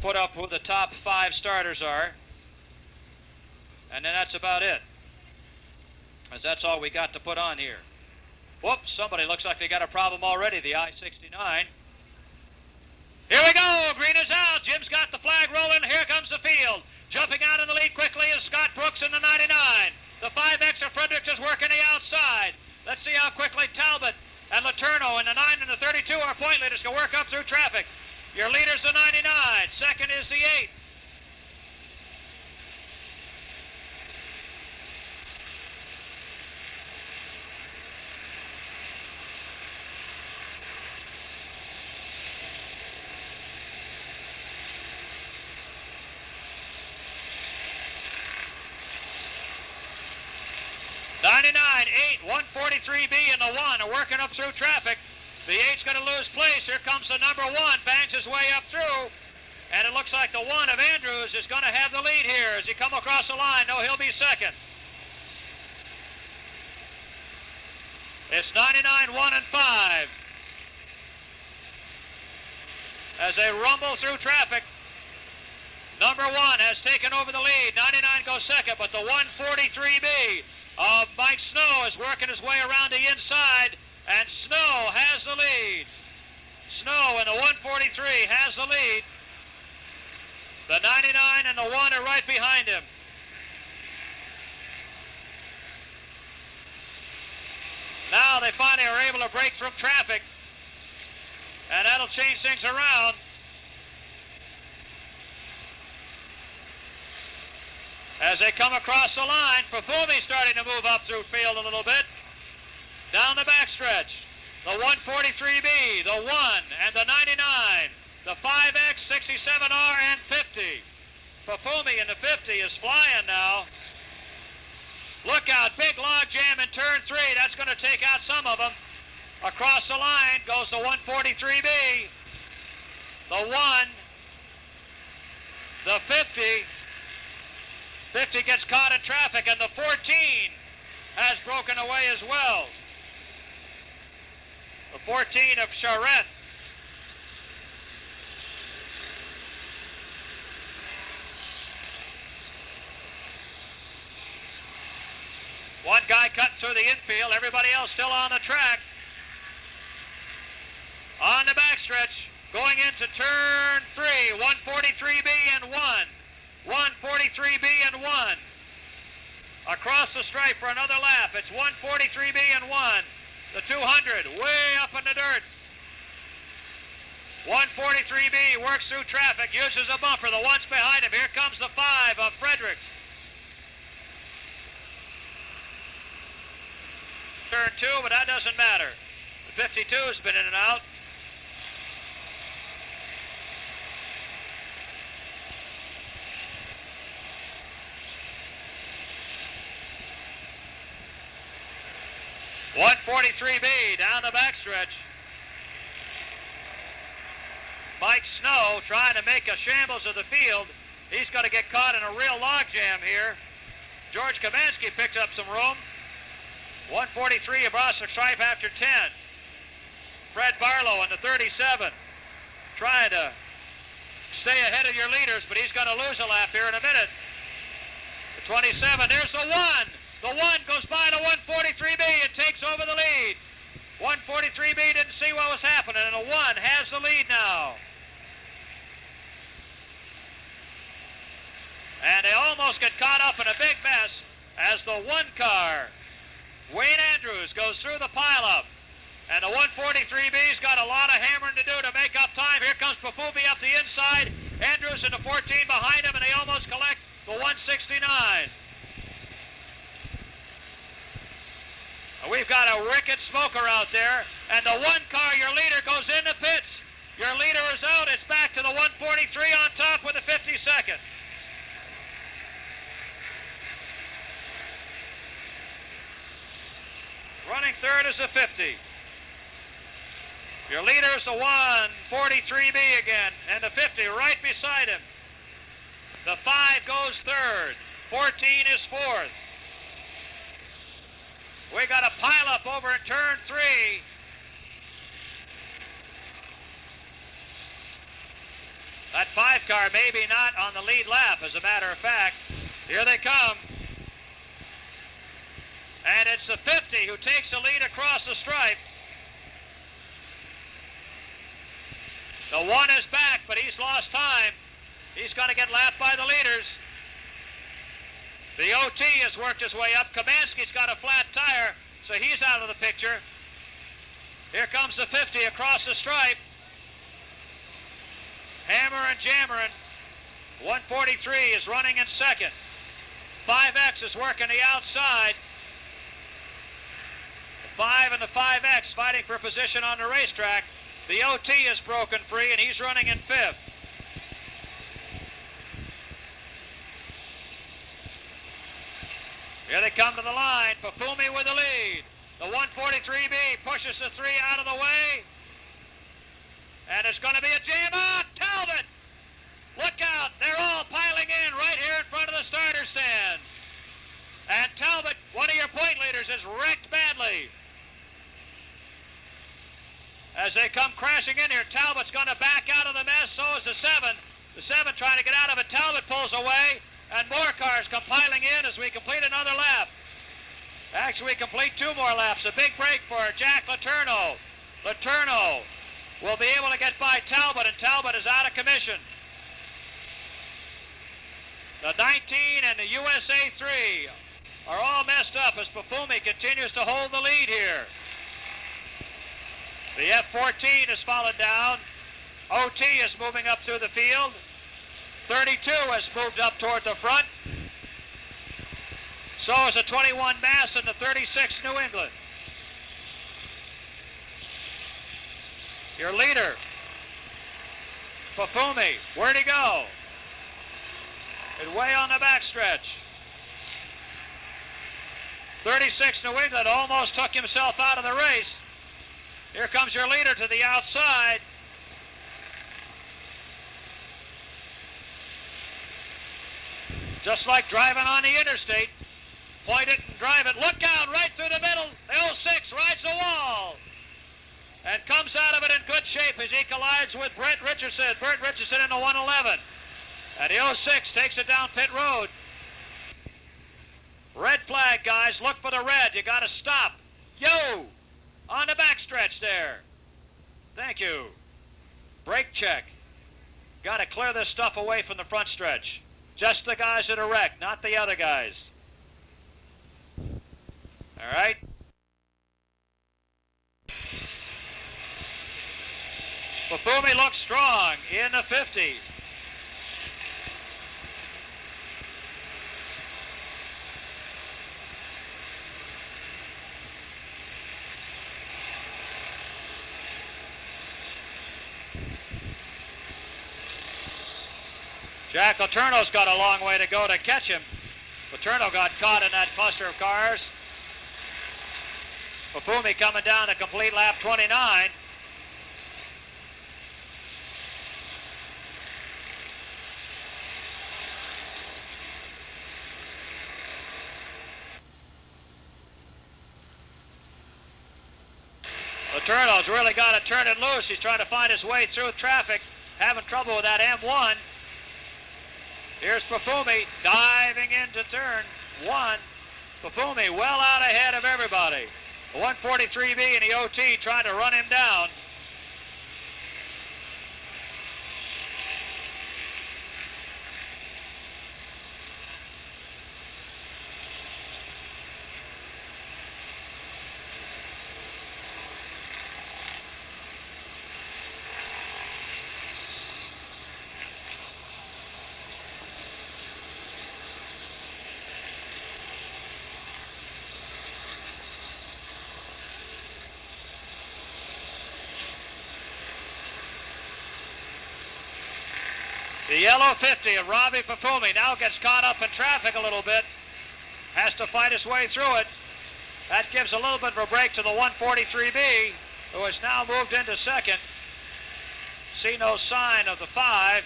put up who the top 5 starters are. And then that's about it, as that's all we got to put on here. Whoops, somebody looks like they got a problem already, the I-69. Here we go, green is out. Jim's got the flag rolling. Here comes the field. Jumping out in the lead quickly is Scott Brooks in the 99. The 5X of Fredericks is working the outside. Let's see how quickly Talbot and Lerno in the 9 and the 32 are point leaders. Can work up through traffic. Your leader's the 99. Second is the 8. '99, 8, 143B and the 1 are working up through traffic. The 8's going to lose place. Here comes the number 1, bangs his way up through. And it looks like the 1 of Andrews is going to have the lead here as he come across the line. No, he'll be second. It's 99, 1 and 5. As they rumble through traffic, number 1 has taken over the lead. 99 goes second, but the 143B of Mike Snow is working his way around the inside, and Snow has the lead. Snow in the 143 has the lead. The 99 and the 1 are right behind him. Now they finally are able to break through traffic, and that'll change things around. As they come across the line, Perfume's starting to move up through field a little bit. Down the backstretch, the 143B, the 1, and the 99, the 5X, 67R, and 50. Perfume in the 50 is flying now. Look out, big log jam in turn 3. That's going to take out some of them. Across the line goes the 143B, the 1, the 50. 50 gets caught in traffic, and the 14 has broken away as well. The 14 of Charette. One guy cutting through the infield, everybody else still on the track. On the backstretch, going into turn 3, 143B and 1. 143B and 1. Across the stripe for another lap. It's 143B and 1. The 200 way up in the dirt. 143B works through traffic, uses a bumper. The 1's behind him. Here comes the 5 of Fredericks. Turn 2, but that doesn't matter. The 52's been in and out. .143B down the backstretch. Mike Snow trying to make a shambles of the field. He's going to get caught in a real logjam here. George Kamansky picked up some room. 143 across the stripe after 10. Fred Barlow in the 37 trying to stay ahead of your leaders, but he's going to lose a lap here in a minute. The 27, there's the 1. The 1 goes by the 143B and takes over the lead. 143B didn't see what was happening, and the 1 has the lead now. And they almost get caught up in a big mess as the 1 car, Wayne Andrews, goes through the pileup. And the 143B's got a lot of hammering to do to make up time. Here comes Perfume up the inside. Andrews in the 14 behind him, and they almost collect the 169. We've got a Rickett smoker out there, and the 1 car, your leader, goes in the pits. Your leader is out. It's back to the 143 on top with the 52nd. Running third is the 50. Your leader is the 143B again, and the 50 right beside him. The 5 goes third. 14 is fourth. We got a pileup over in turn 3. That 5 car maybe not on the lead lap, as a matter of fact. Here they come. And it's the 50 who takes the lead across the stripe. The 1 is back, but he's lost time. He's going to get lapped by the leaders. The OT has worked his way up. Kamansky's got a flat tire, so he's out of the picture. Here comes the 50 across the stripe. Hammer and jammering. 143 is running in second. 5X is working the outside. The 5 and the 5X fighting for position on the racetrack. The OT is broken free, and he's running in 5th. Here they come to the line. Pafumi with the lead. The 143B pushes the 3 out of the way. And it's going to be a jam out. Talbot! Look out. They're all piling in right here in front of the starter stand. And Talbot, one of your point leaders, is wrecked badly. As they come crashing in here, Talbot's going to back out of the mess. So is the 7. The 7 trying to get out of it. Talbot pulls away. And more cars come piling in as we complete another lap. Actually, we complete 2 more laps. A big break for Jack Lerno. Lerno will be able to get by Talbot, and Talbot is out of commission. The 19 and the USA 3 are all messed up as Pafumi continues to hold the lead here. The F14 has fallen down. OT is moving up through the field. 32 has moved up toward the front. So is the 21 Mass and the 36 New England. Your leader, Pafumi, where'd he go? It's way on the backstretch. 36 New England almost took himself out of the race. Here comes your leader to the outside. Just like driving on the interstate. Point it and drive it. Look out right through the middle. The 06 rides the wall and comes out of it in good shape as he collides with Brent Richardson. Brent Richardson in the 111. And the 06 takes it down pit road. Red flag, guys. Look for the red. You got to stop. Yo! On the backstretch there. Thank you. Brake check. Got to clear this stuff away from the front stretch. Just the guys that are wrecked, not the other guys. All right. Pafumi looks strong in the 50. Jack Letourneau's got a long way to go to catch him. Letourneau got caught in that cluster of cars. Pafumi coming down to complete lap 29. Letourneau's really got to turn it loose. He's trying to find his way through traffic, having trouble with that M1. Here's Pafumi diving into turn 1. Pafumi well out ahead of everybody. The 143B and the OT trying to run him down. The yellow 50 of Robbie Pafumi now gets caught up in traffic a little bit. Has to fight his way through it. That gives a little bit of a break to the 143B, who has now moved into second. See no sign of the 5.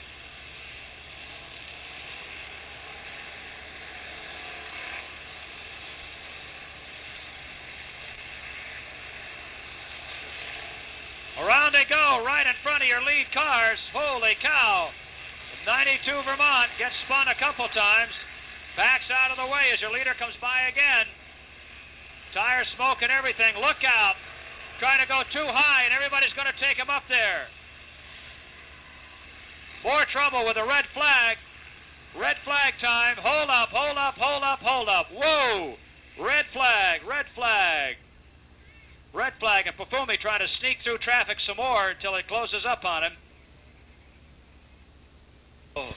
Around they go, right in front of your lead cars. Holy cow. 92 Vermont gets spun a couple times. Backs out of the way as your leader comes by again. Tire smoke and everything. Look out. Trying to go too high, and everybody's going to take him up there. More trouble with a red flag. Red flag time. Hold up, hold up, hold up, hold up. Whoa! Red flag, red flag. Red flag, and Pafumi trying to sneak through traffic some more until it closes up on him. Oh.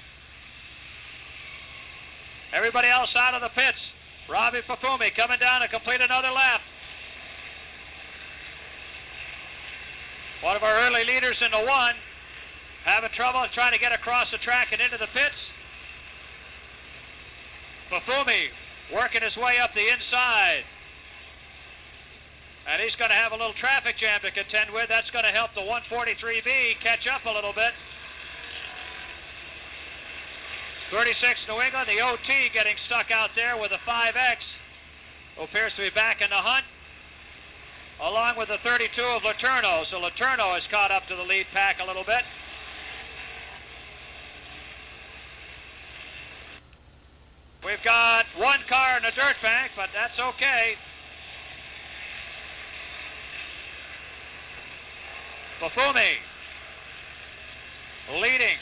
Everybody else out of the pits. Robbie Pafumi coming down to complete another lap. One of our early leaders in the one, having trouble trying to get across the track and into the pits. Pafumi working his way up the inside. And he's going to have a little traffic jam to contend with. That's going to help the 143B catch up a little bit. 36 New England, the OT getting stuck out there with a 5X, who appears to be back in the hunt, along with the 32 of Lerno. So Lerno has caught up to the lead pack a little bit. We've got one car in the dirt bank, but that's okay. Pafumi leading.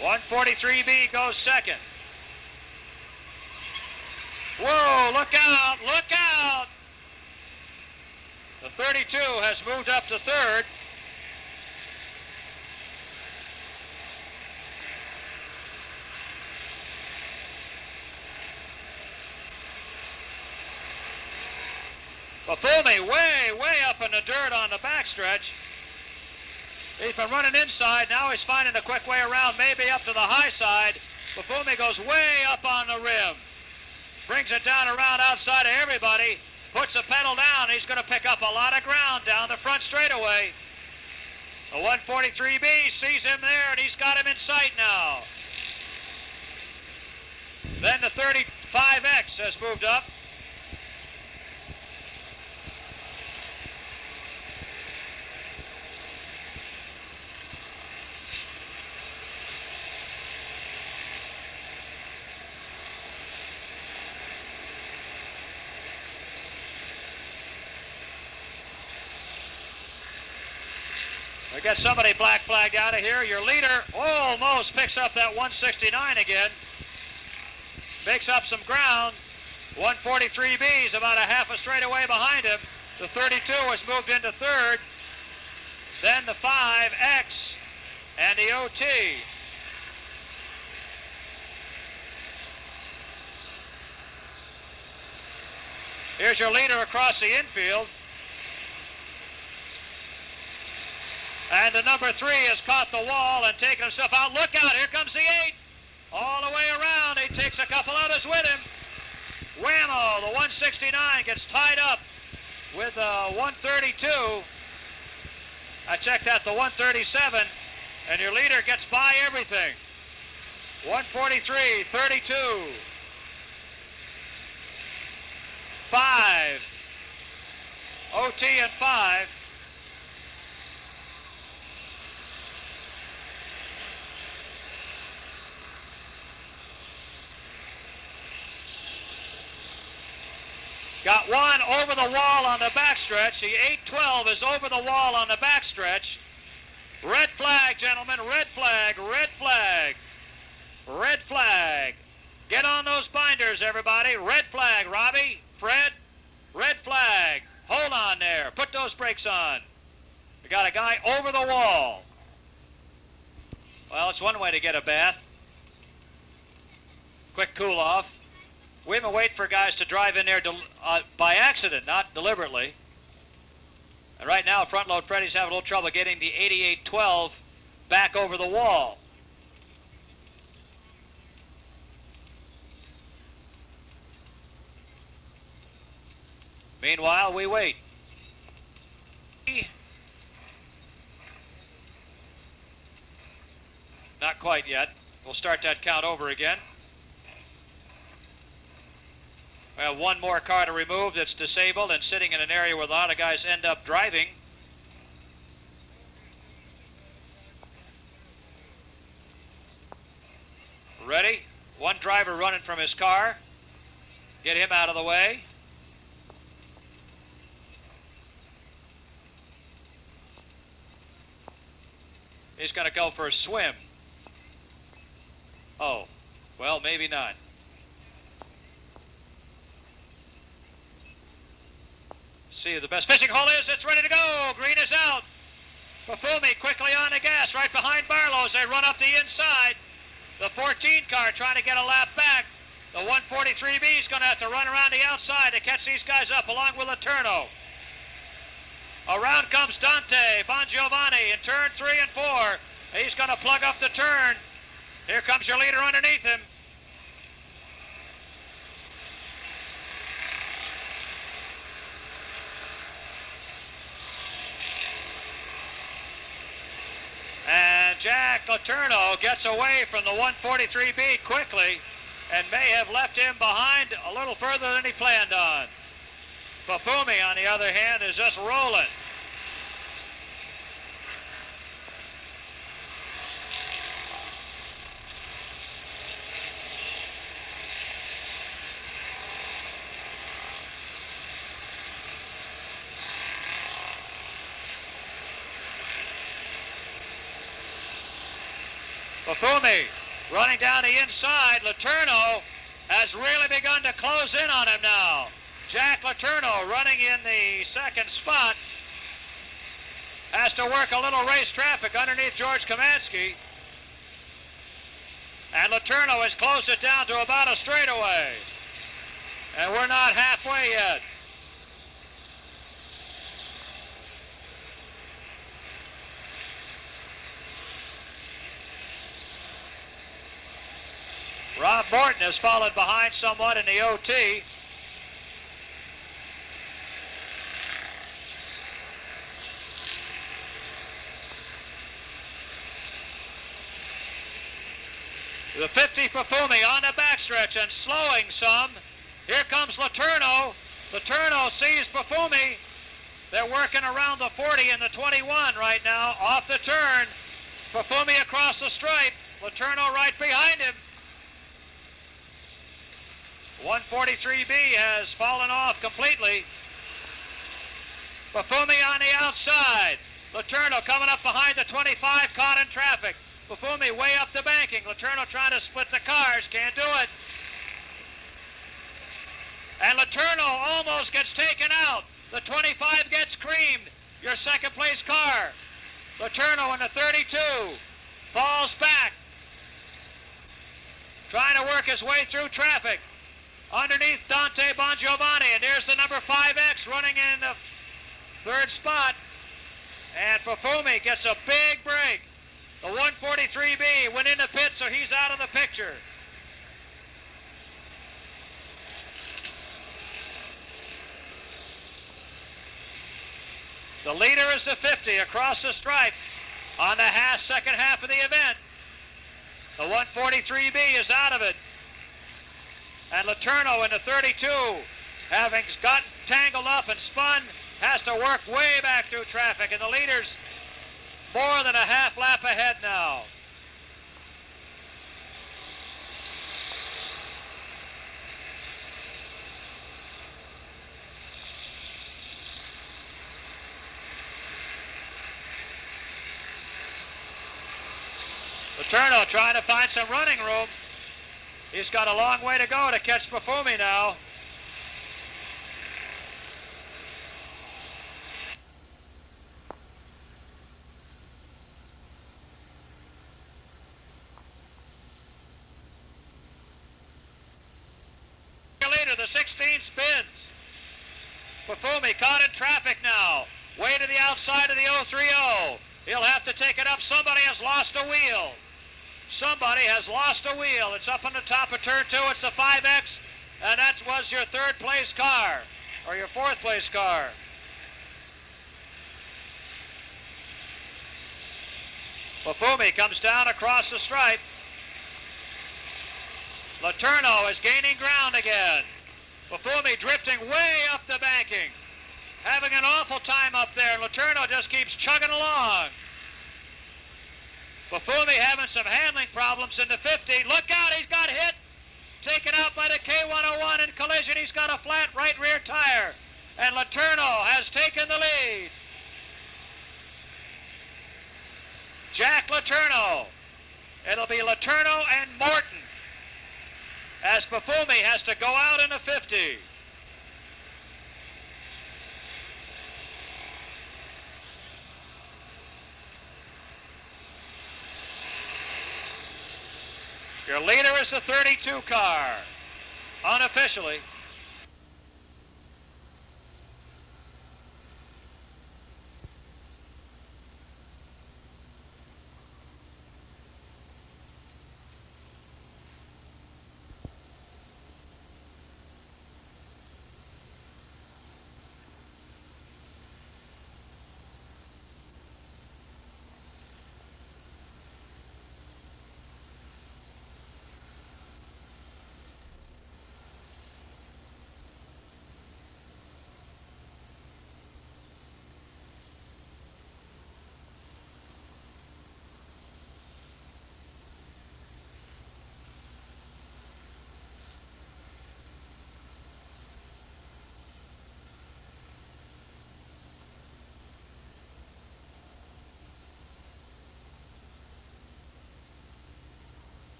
143B goes second. Whoa, look out, look out! The 32 has moved up to third. Pafumi way up in the dirt on the backstretch. He's been running inside. Now he's finding a quick way around, maybe up to the high side. Pafumi goes way up on the rim. Brings it down around outside of everybody. Puts the pedal down. He's going to pick up a lot of ground down the front straightaway. The 143B sees him there, and he's got him in sight now. Then the 35X has moved up. We get somebody black flagged out of here. Your leader almost picks up that 169 again. Makes up some ground. 143B is about a half a straightaway behind him. The 32 has moved into third. Then the 5X and the OT. Here's your leader across the infield. And the number 3 has caught the wall and taken himself out. Look out, here comes the 8. All the way around, he takes a couple others with him. Whammo, the 169 gets tied up with the 132. I checked out the 137, and your leader gets by everything. 143, 32, 5, OT and 5. Got one over the wall on the backstretch. The 812 is over the wall on the backstretch. Red flag, gentlemen, red flag, red flag, red flag. Get on those binders, everybody. Red flag, Robbie, Fred, red flag. Hold on there. Put those brakes on. We got a guy over the wall. Well, it's one way to get a bath. Quick cool off. We've been waiting for guys to drive in there by accident, not deliberately. And right now, front load Freddy's having a little trouble getting the 8812 back over the wall. Meanwhile, we wait. Not quite yet. We'll start that count over again. We have one more car to remove that's disabled and sitting in an area where a lot of guys end up driving. Ready? One driver running from his car. Get him out of the way. He's going to go for a swim. Oh, well, maybe not. See the best fishing hole is. It's ready to go. Green is out. Bafumi quickly on the gas right behind Barlow as they run up the inside. The 14 car trying to get a lap back. The 143B is going to have to run around the outside to catch these guys up along with Lerno. Around comes Dante Bongiovanni in turn 3 and 4. He's going to plug up the turn. Here comes your leader underneath him. And Jack Lerno gets away from the 143B quickly and may have left him behind a little further than he planned on. Bafumi, on the other hand, is just rolling. Bafumi running down the inside. Lerno has really begun to close in on him now. Jack Lerno running in the second spot. Has to work a little race traffic underneath George Kamansky. And Lerno has closed it down to about a straightaway. And we're not halfway yet. Rob Morton has followed behind somewhat in the OT. The 50 Bafumi on the backstretch and slowing some. Here comes Lerno. Lerno sees Bafumi. They're working around the 40 and the 21 right now. Off the turn. Bafumi across the stripe. Lerno right behind him. 143B has fallen off completely. Bafumi on the outside. Lerno coming up behind the 25, caught in traffic. Bafumi way up the banking. Lerno trying to split the cars, can't do it. And Lerno almost gets taken out. The 25 gets creamed. Your second place car. Lerno in the 32 falls back. Trying to work his way through traffic. Underneath Dante Bongiovanni, and there's the number 5X running in the third spot. And Bafumi gets a big break. The 143B went in the pit, so he's out of the picture. The leader is the 50 across the stripe on the second half of the event. The 143B is out of it. And Lerno in the 32, having gotten tangled up and spun, has to work way back through traffic. And the leader's more than a half lap ahead now. Lerno trying to find some running room. He's got a long way to go to catch Bafumi now. Later, the 16 spins. Bafumi caught in traffic now. Way to the outside of the 030. He'll have to take it up. Somebody has lost a wheel. Somebody has lost a wheel. It's up on the top of turn 2. It's the 5X, and that was your third place car, or your fourth place car. Bafumi comes down across the stripe. Lerno is gaining ground again. Bafumi drifting way up the banking. Having an awful time up there, and Lerno just keeps chugging along. Bafumi having some handling problems in the 50. Look out, he's got hit. Taken out by the K101 in collision. He's got a flat right rear tire. And Lerno has taken the lead. Jack Lerno. It'll be Lerno and Morton as Bafumi has to go out in the 50. Your leader is the 32 car, unofficially.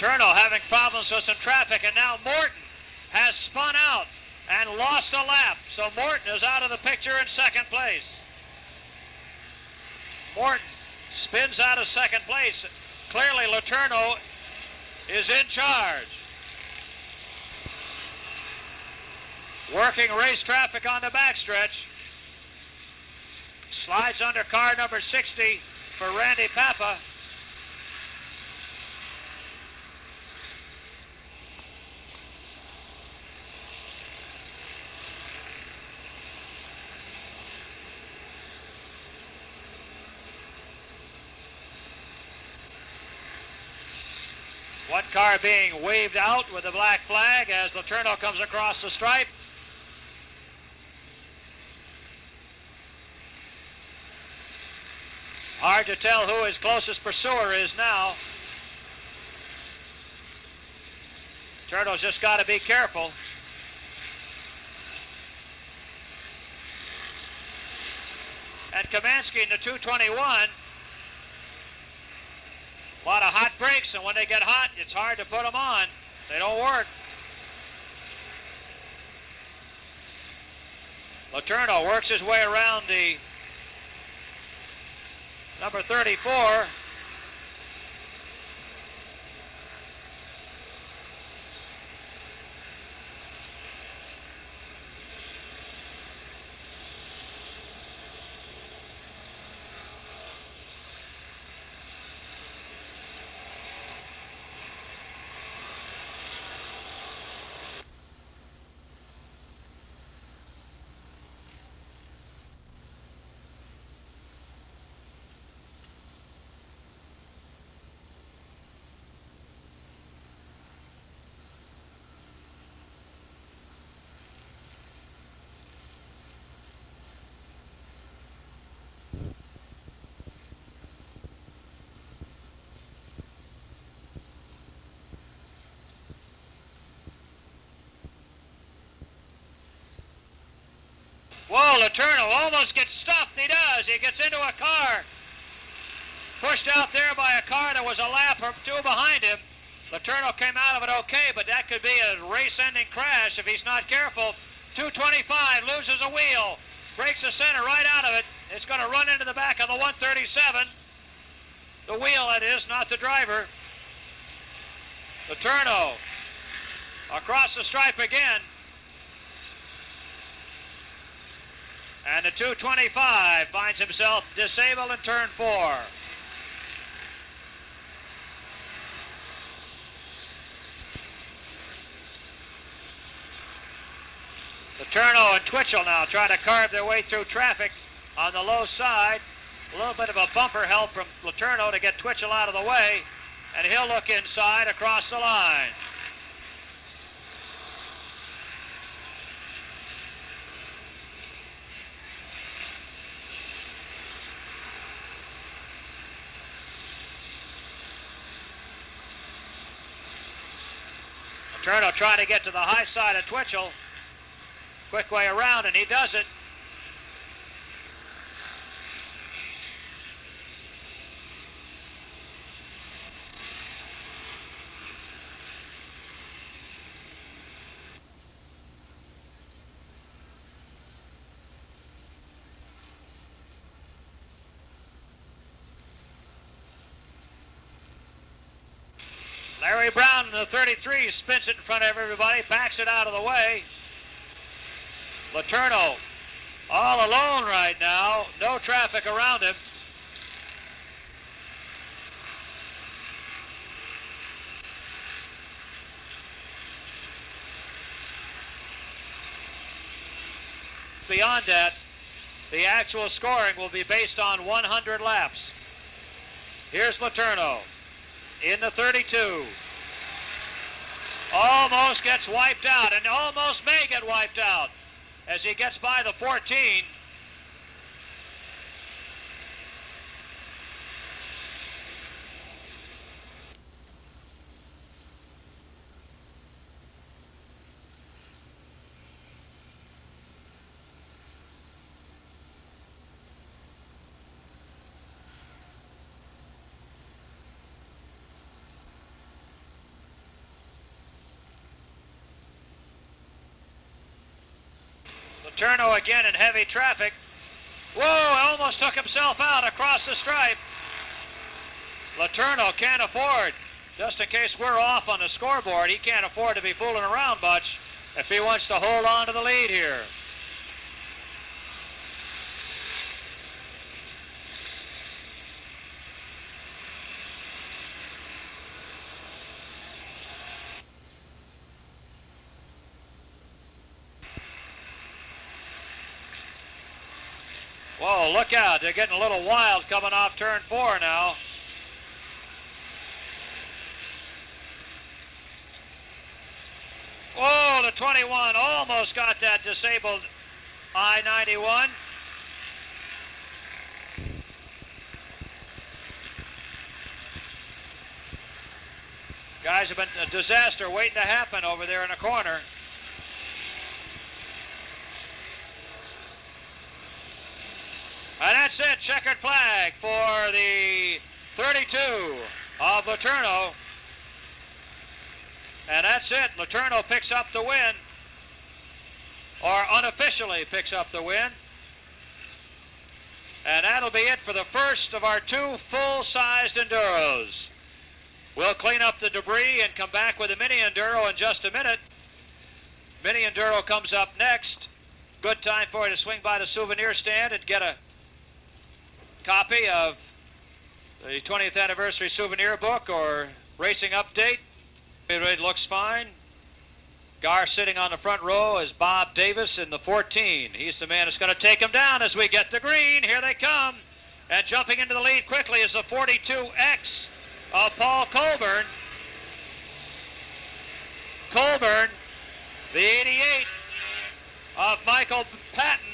Lerno having problems with some traffic, and now Morton has spun out and lost a lap. So Morton is out of the picture in second place. Morton spins out of second place. Clearly Lerno is in charge. Working race traffic on the backstretch. Slides under car number 60 for Randy Papa. One car being waved out with a black flag as Lerno comes across the stripe. Hard to tell who his closest pursuer is now. Lerno's just got to be careful. And Kamansky in the 221. A lot of hot brakes, and when they get hot, it's hard to put them on. They don't work. Lerno works his way around the number 34. Whoa, Lerno almost gets stuffed. He does. He gets into a car. Pushed out there by a car that was a lap or two behind him. Lerno came out of it okay, but that could be a race-ending crash if he's not careful. 225, loses a wheel. Breaks the center right out of it. It's going to run into the back of the 137. The wheel, that is, not the driver. Lerno across the stripe again. And the 225 finds himself disabled in turn 4. Lerno and Twitchell now try to carve their way through traffic on the low side. A little bit of a bumper help from Lerno to get Twitchell out of the way, and he'll look inside across the line. Lerno trying to get to the high side of Twitchell. Quick way around, and he does it. Larry Brown in the 33 spins it in front of everybody, backs it out of the way. Lerno all alone right now, no traffic around him. Beyond that, the actual scoring will be based on 100 laps. Here's Lerno in the 32. Almost gets wiped out, and almost may get wiped out as he gets by the 14. Lerno again in heavy traffic. Whoa, almost took himself out across the stripe. Lerno can't afford, just in case we're off on the scoreboard, he can't afford to be fooling around much if he wants to hold on to the lead here. Whoa, look out. They're getting a little wild coming off turn 4 now. Whoa, the 21 almost got that disabled I-91. Guys have been a disaster waiting to happen over there in the corner. And that's it, checkered flag for the 32 of Lerno. And that's it, Lerno picks up the win, or unofficially picks up the win. And that'll be it for the first of our 2 full-sized Enduros. We'll clean up the debris and come back with a mini Enduro in just a minute. Mini Enduro comes up next. Good time for you to swing by the souvenir stand and get a copy of the 20th anniversary souvenir book or racing update. It looks fine. Gar sitting on the front row is Bob Davis in the 14. He's the man that's going to take him down as we get the green. Here they come. And jumping into the lead quickly is the 42X of Paul Colburn. Colburn, the 88 of Michael Patton.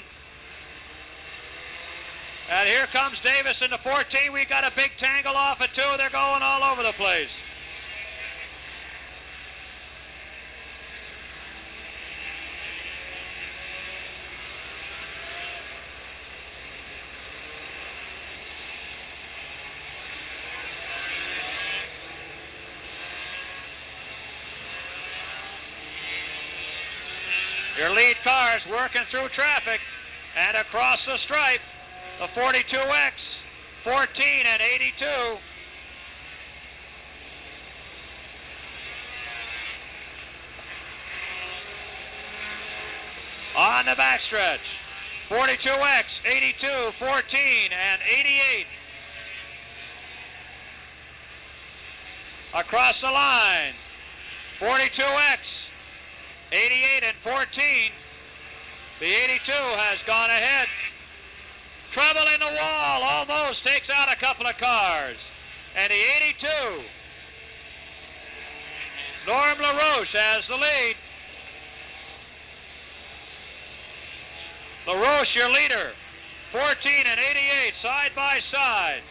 And here comes Davis in the 14. We got a big tangle off at 2. They're going all over the place. Your lead cars working through traffic and across the stripe. The 42X, 14 and 82. On the backstretch, 42X, 82, 14 and 88. Across the line, 42X, 88 and 14. The 82 has gone ahead. Trouble in the wall, almost takes out a couple of cars. And the 82, Norm LaRoche has the lead. LaRoche, your leader, 14 and 88, side by side.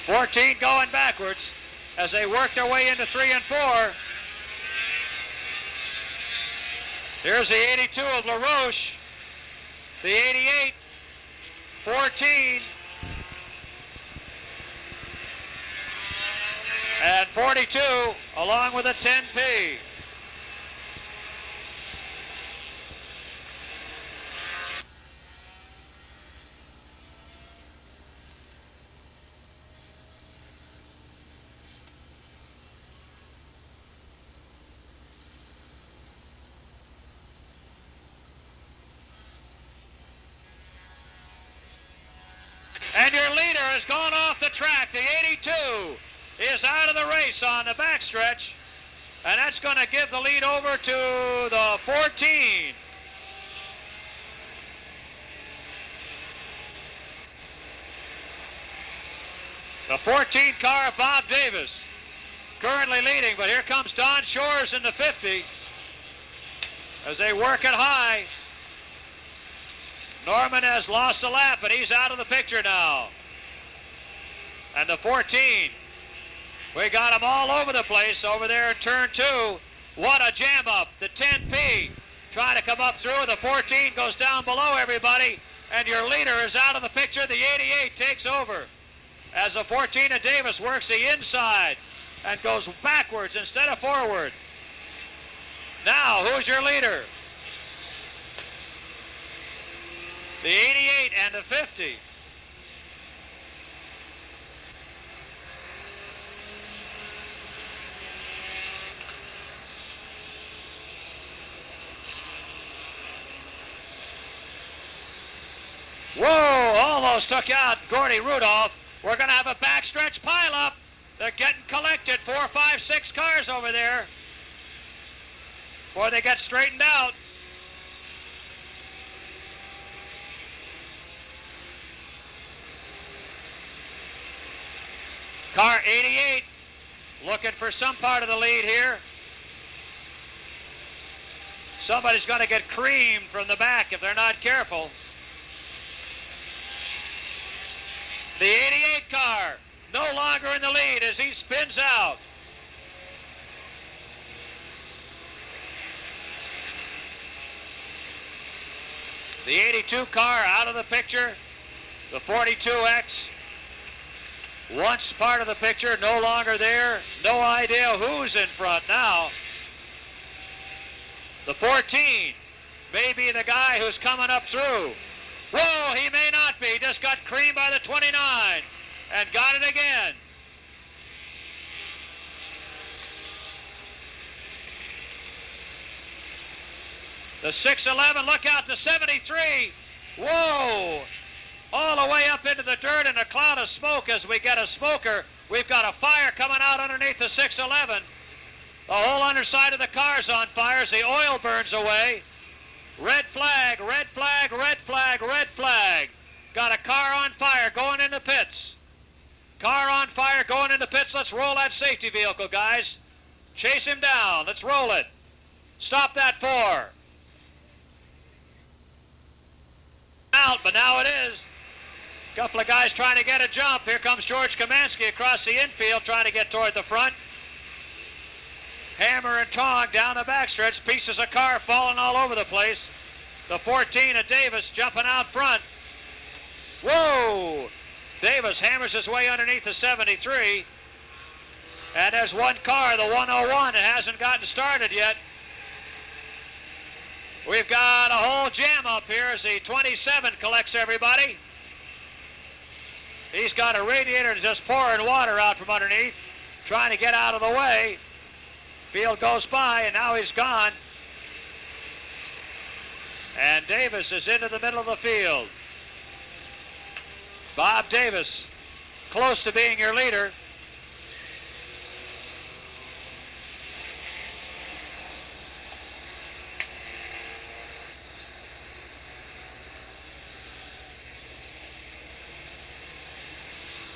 '14 going backwards as they work their way into 3 and 4. Here's the 82 of LaRoche, the 88, 14, and 42, along with a 10P. And your leader has gone off the track. The 82 is out of the race on the backstretch. And that's going to give the lead over to the 14. The 14 car of Bob Davis currently leading, but here comes Don Shores in the 50 as they work it high. Norman has lost a lap, and he's out of the picture now. And the 14, we got them all over the place over there in turn 2. What a jam up. The 10P trying to come up through. The 14 goes down below everybody, and your leader is out of the picture. The 88 takes over as the 14 of Davis works the inside and goes backwards instead of forward. Now, who's your leader? The 88 and the 50. Whoa, almost took out Gordy Rudolph. We're going to have a backstretch pileup. They're getting collected. 4, 5, 6 cars over there before they get straightened out. Car 88 looking for some part of the lead here. Somebody's going to get creamed from the back if they're not careful. The 88 car no longer in the lead as he spins out. The 82 car out of the picture. The 42X. Once part of the picture, no longer there. No idea who's in front now. The 14 may be the guy who's coming up through. Whoa, he may not be. Just got creamed by the 29 and got it again. The 611, look out, the 73. Whoa. All the way up into the dirt in a cloud of smoke as we get a smoker. We've got a fire coming out underneath the 611. The whole underside of the car's on fire as the oil burns away. Red flag, red flag, red flag, red flag. Got a car on fire going in the pits. Car on fire going in the pits. Let's roll that safety vehicle, guys. Chase him down. Let's roll it. Stop that 4. Out, but now it is. Couple of guys trying to get a jump. Here comes George Kamansky across the infield trying to get toward the front. Hammer and tong down the backstretch. Pieces of car falling all over the place. The 14 of Davis jumping out front. Whoa! Davis hammers his way underneath the 73. And there's one car, the 101, that hasn't gotten started yet. We've got a whole jam up here as the 27 collects everybody. He's got a radiator just pouring water out from underneath, trying to get out of the way. Field goes by, and now he's gone. And Davis is into the middle of the field. Bob Davis, close to being your leader.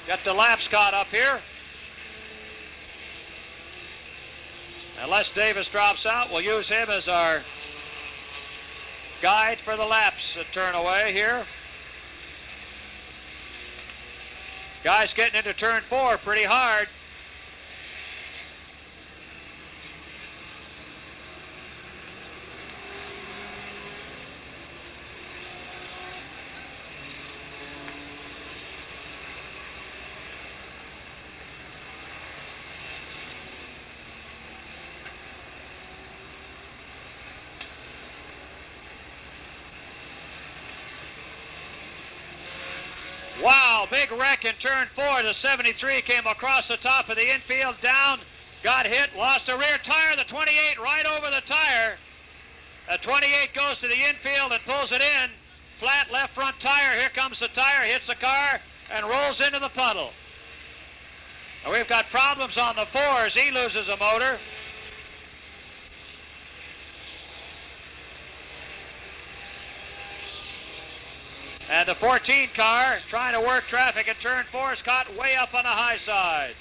Got the laps caught up here. Unless Davis drops out, we'll use him as our guide for the laps that turn away here. Guys getting into turn 4 pretty hard. Wow, big wreck in turn 4. The 73 came across the top of the infield, down, got hit, lost a rear tire. The 28 right over the tire. The 28 goes to the infield and pulls it in. Flat left front tire. Here comes the tire, hits the car, and rolls into the puddle. Now we've got problems on the 4s. He loses a motor. And the 14 car, trying to work traffic in turn 4, is caught way up on the high side.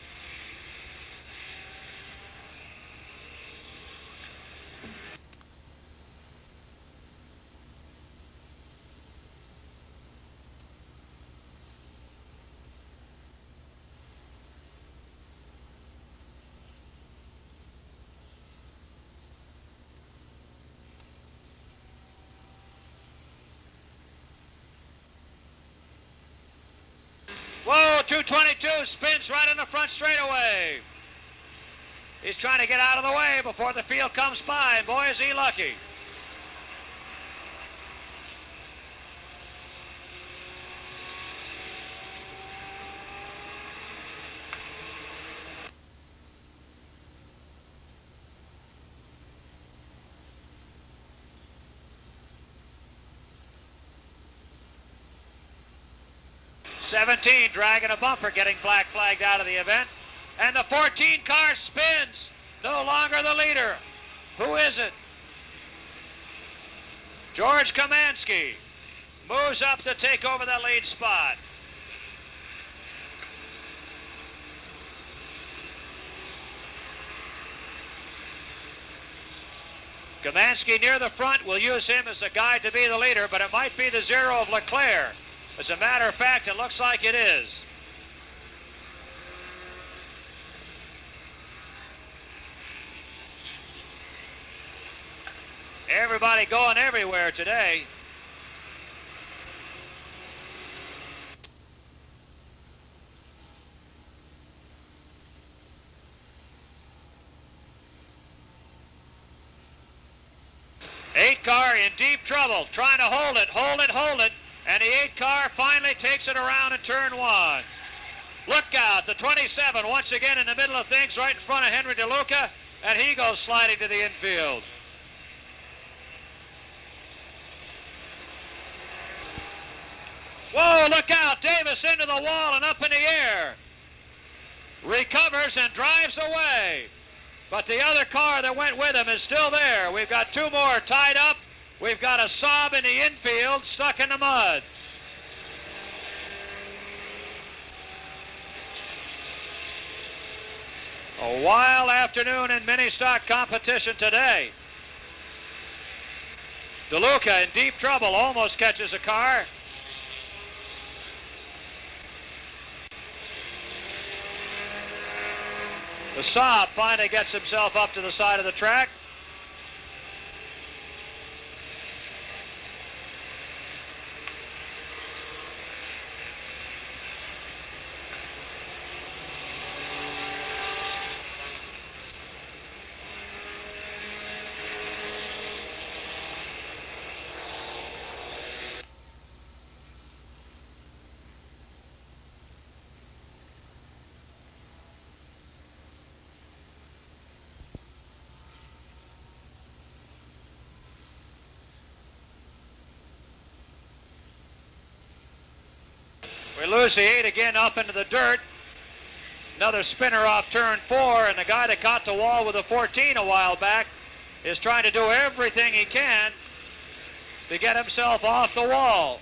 Whoa, 222 spins right in the front straightaway. He's trying to get out of the way before the field comes by, and boy, is he lucky. '17 dragging a bumper, getting black flagged out of the event. And the 14 car spins, no longer the leader. Who is it? George Kamansky moves up to take over the lead spot. Kamansky near the front. Will use him as a guide to be the leader, but it might be the 0 of Leclerc. As a matter of fact, it looks like it is. Everybody going everywhere today. Eight car in deep trouble, trying to hold it, and the 8 car finally takes it around in turn 1. Look out, the 27 once again in the middle of things, right in front of Henry DeLuca, and he goes sliding to the infield. Whoa, look out, Davis into the wall and up in the air. Recovers and drives away. But the other car that went with him is still there. We've got 2 more tied up. We've got a Saab in the infield stuck in the mud. A wild afternoon in mini stock competition today. DeLuca in deep trouble, almost catches a car. The Saab finally gets himself up to the side of the track. We lose the 8 again up into the dirt. Another spinner off turn 4, and the guy that caught the wall with a 14 a while back is trying to do everything he can to get himself off the wall.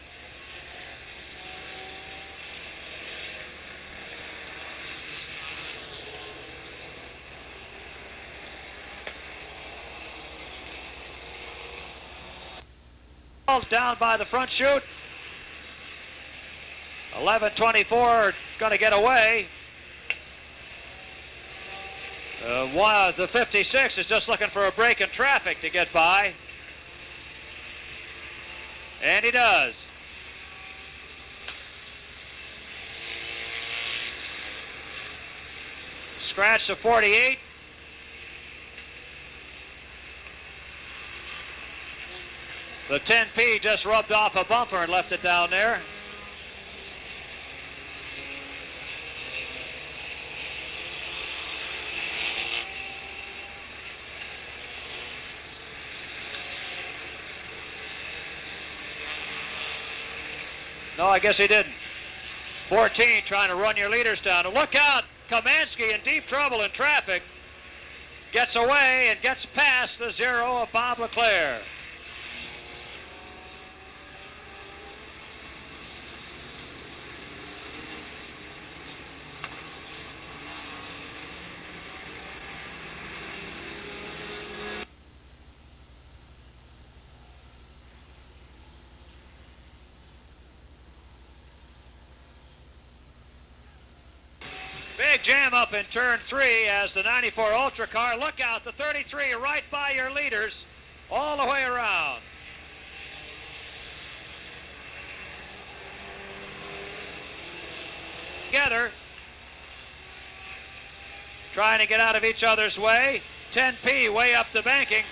Down by the front chute. 11:24 going to get away. The 56 is just looking for a break in traffic to get by. And he does. Scratch the 48. The 10P just rubbed off a bumper and left it down there. No, I guess he didn't. 14 trying to run your leaders down. And look out, Kamansky in deep trouble in traffic. Gets away and gets past the 0 of Bob Leclerc. Big jam up in turn 3 as the 94 Ultra car. Look out, the 33 right by your leaders all the way around. Together, trying to get out of each other's way. 10P way up the banking.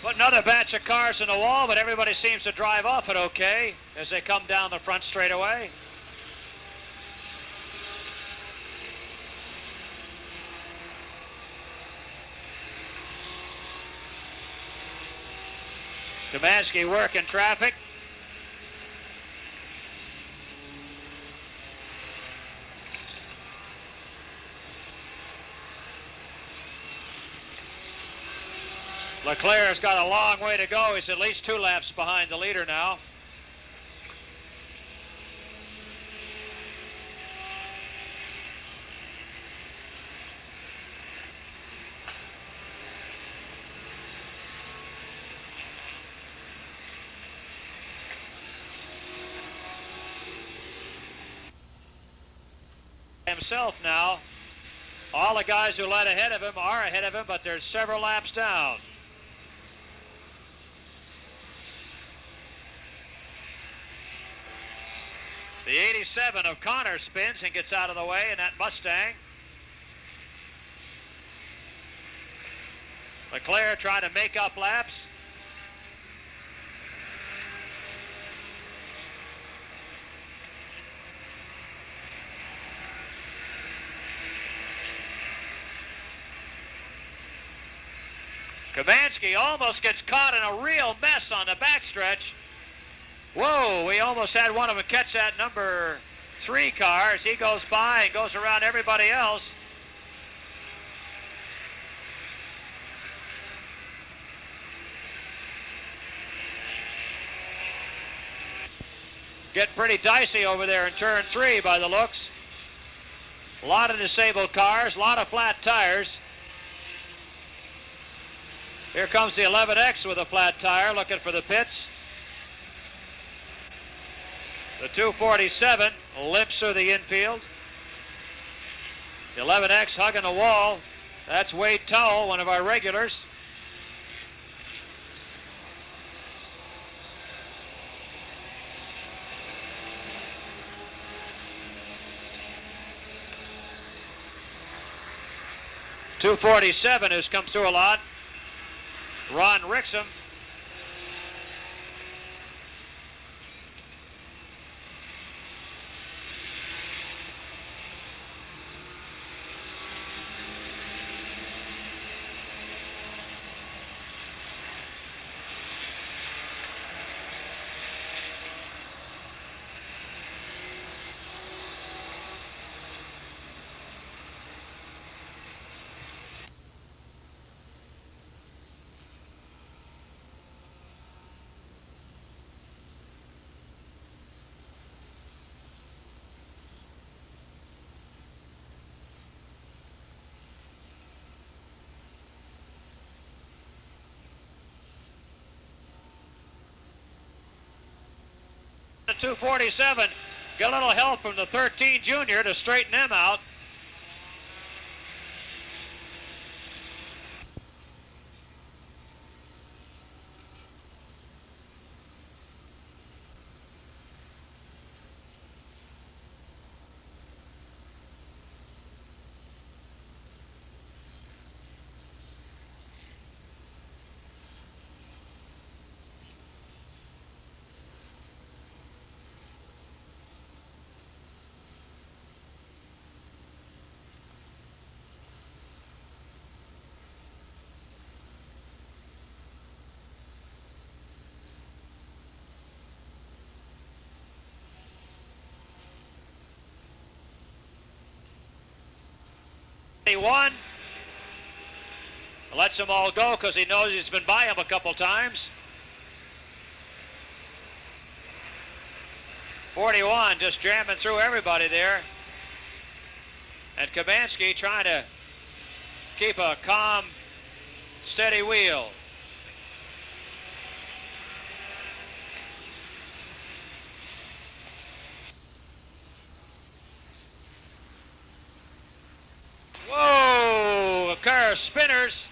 Put another batch of cars in the wall, but everybody seems to drive off it okay as they come down the front straightaway. Kamansky working traffic. Leclerc has got a long way to go. He's at least 2 laps behind the leader now. Himself now. All the guys who led ahead of him are ahead of him, but there's several laps down. The 87 of Connor spins and gets out of the way in that Mustang. LeClaire trying to make up laps. Kavansky almost gets caught in a real mess on the backstretch. Whoa, we almost had one of them catch that number 3 car as he goes by and goes around everybody else. Getting pretty dicey over there in turn 3 by the looks. A lot of disabled cars, a lot of flat tires. Here comes the 11X with a flat tire looking for the pits. The 247 limps through the infield. The 11X hugging the wall. That's Wade Towell, one of our regulars. .247 who's come through a lot. Ron Rixham. The 247 get a little help from the 13 junior to straighten them out. He won. Lets them all go because he knows he's been by him a couple times. 41 just jamming through everybody there. And Kavansky trying to keep a calm, steady wheel. Whoa, a car of spinners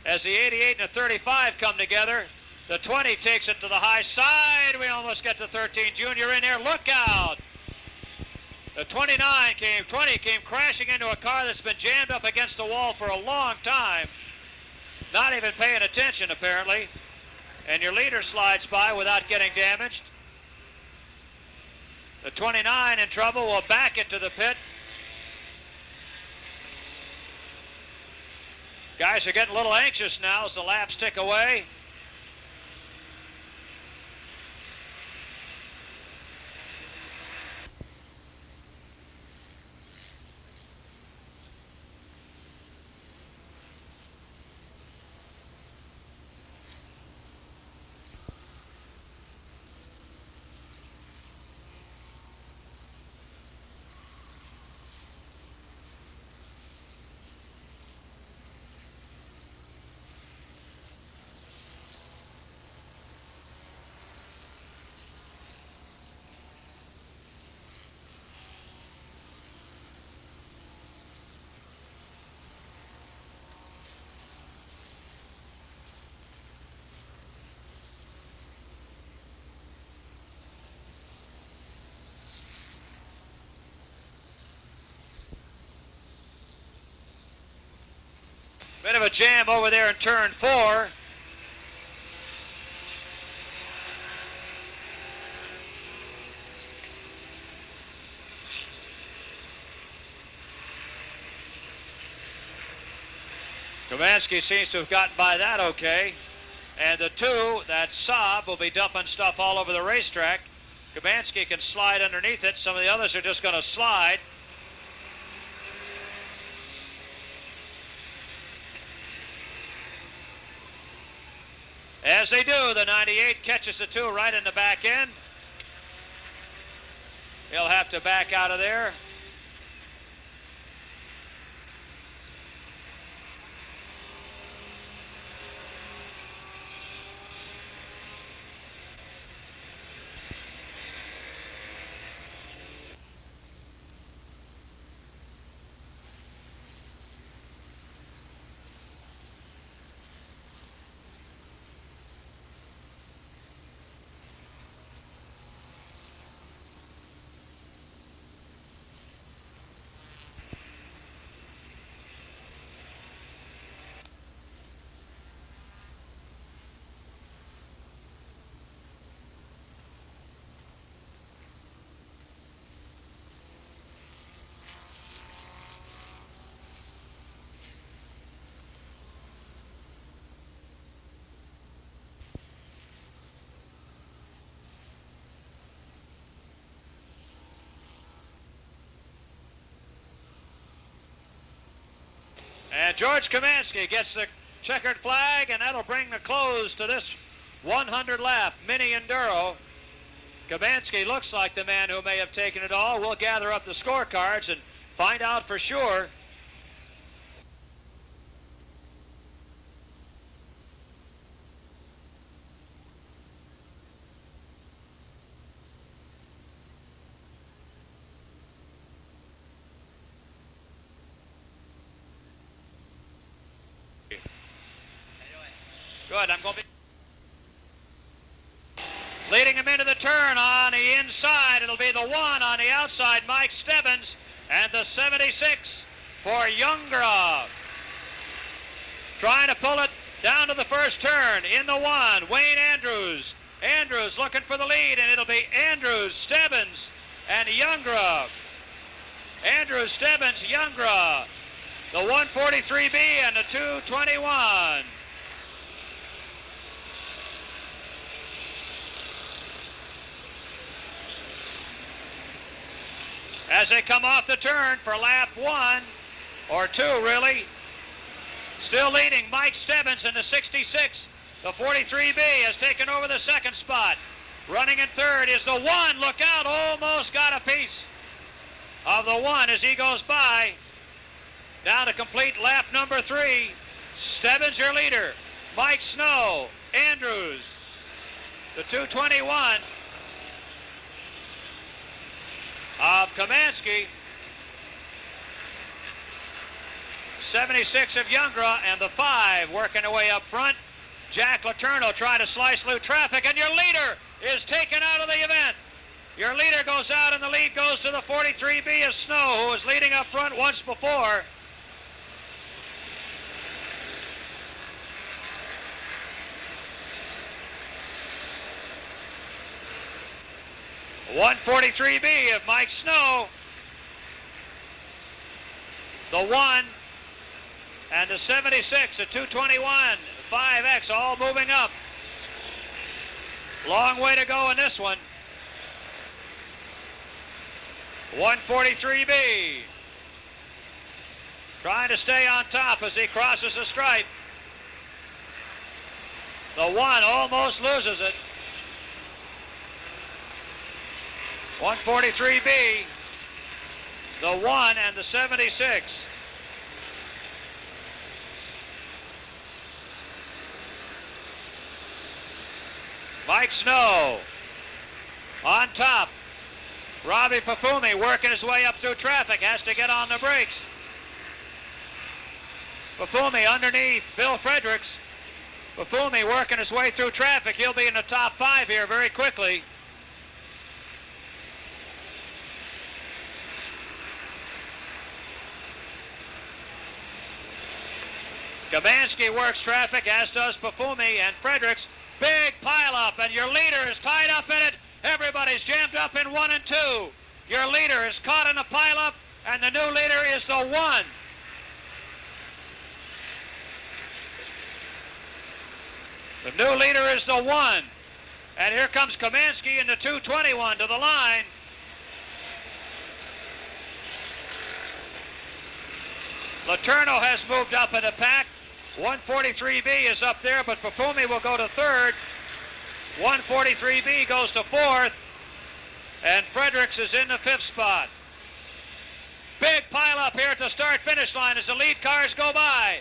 as the 88 and the 35 come together. The 20 takes it to the high side. We almost get the 13 junior in there. Look out. The 20 came crashing into a car that's been jammed up against the wall for a long time. Not even paying attention, apparently. And your leader slides by without getting damaged. The 29 in trouble will back into the pit. Guys are getting a little anxious now as the laps tick away. Bit of a jam over there in turn 4. Kavansky seems to have gotten by that okay. And the 2, that Saab, will be dumping stuff all over the racetrack. Kavansky can slide underneath it. Some of the others are just going to slide. As they do, the 98 catches the 2 right in the back end. He'll have to back out of there. And George Kavansky gets the checkered flag, and that'll bring the close to this 100-lap mini Enduro. Kavansky looks like the man who may have taken it all. We'll gather up the scorecards and find out for sure. Good, I'm going to be leading him into the turn on the inside. It'll be the 1 on the outside, Mike Stebbins, and the 76 for Youngrove. Trying to pull it down to the first turn in the 1, Wayne Andrews. Andrews looking for the lead, and it'll be Andrews, Stebbins, and Youngrove. Andrews, Stebbins, Youngrove. The 143B and the 221. As they come off the turn for lap 1, or 2 really. Still leading, Mike Stebbins in the 66. The 43B has taken over the second spot. Running in third is the 1, look out, almost got a piece of the 1 as he goes by. Down to complete lap number 3. Stebbins your leader, Mike Snow, Andrews, the 221. Of Kavansky, 76 of Youngra, and the 5 working away up front. Jack Letourneau trying to slice through traffic, and your leader is taken out of the event. Your leader goes out, and the lead goes to the 43B of Snow, who was leading up front once before. The 143B of Mike Snow, the 1, and the 76, the 221, 5X, all moving up. Long way to go in this one. 143B trying to stay on top as he crosses the stripe. The 1 almost loses it. 143B, the 1 and the 76. Mike Snow on top. Robbie Pafumi working his way up through traffic, has to get on the brakes. Pafumi underneath Bill Fredericks. Pafumi working his way through traffic. He'll be in the top 5 here very quickly. Kamansky works traffic, as does Pafumi and Fredericks. Big pileup, and your leader is tied up in it. Everybody's jammed up in 1 and 2. Your leader is caught in a pileup, and the new leader is the 1. The new leader is the 1. And here comes Kamansky in the 221 to the line. Lerno has moved up in the pack. 143B is up there, but Pafumi will go to 3rd. 143B goes to 4th. And Fredericks is in the 5th spot. Big pile up here at the start-finish line as the lead cars go by.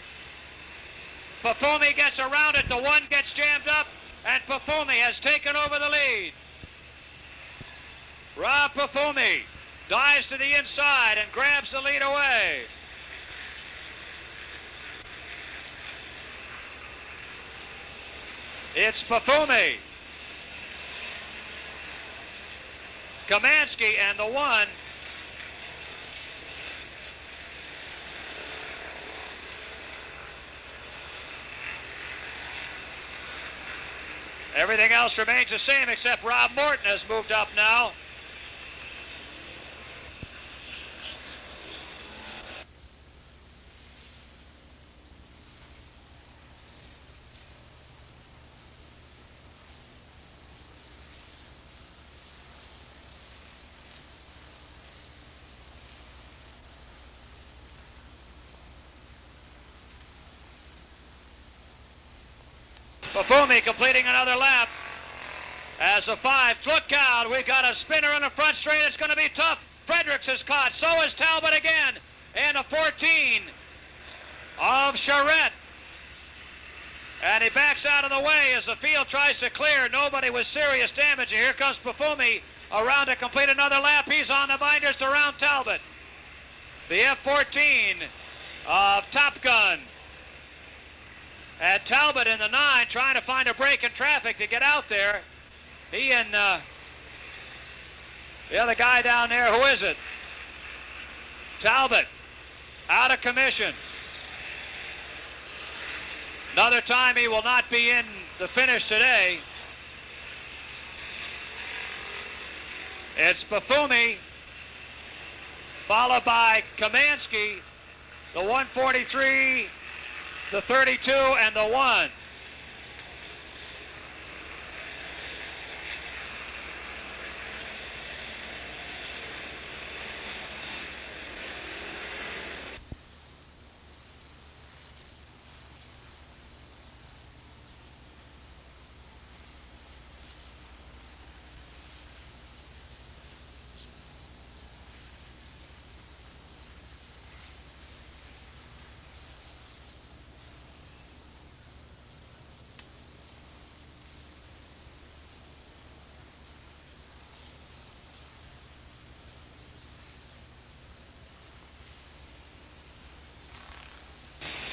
Pafumi gets around it, the 1 gets jammed up, and Pafumi has taken over the lead. Rob Pafumi dives to the inside and grabs the lead away. It's Pafumi, Kamansky, and the 1. Everything else remains the same except Rob Morton has moved up now. Pafumi completing another lap as a 5. Look out, we've got a spinner in the front straight. It's going to be tough. Fredericks is caught. So is Talbot again. And a 14 of Charette. And he backs out of the way as the field tries to clear. Nobody with serious damage. And here comes Pafumi around to complete another lap. He's on the binders to round Talbot. The F-14 of Top Gun. And Talbot in the 9 trying to find a break in traffic to get out there. He and the other guy down there, who is it? Talbot, out of commission. Another time he will not be in the finish today. It's Pafumi, followed by Kamansky, the 143, the 32, and the 1.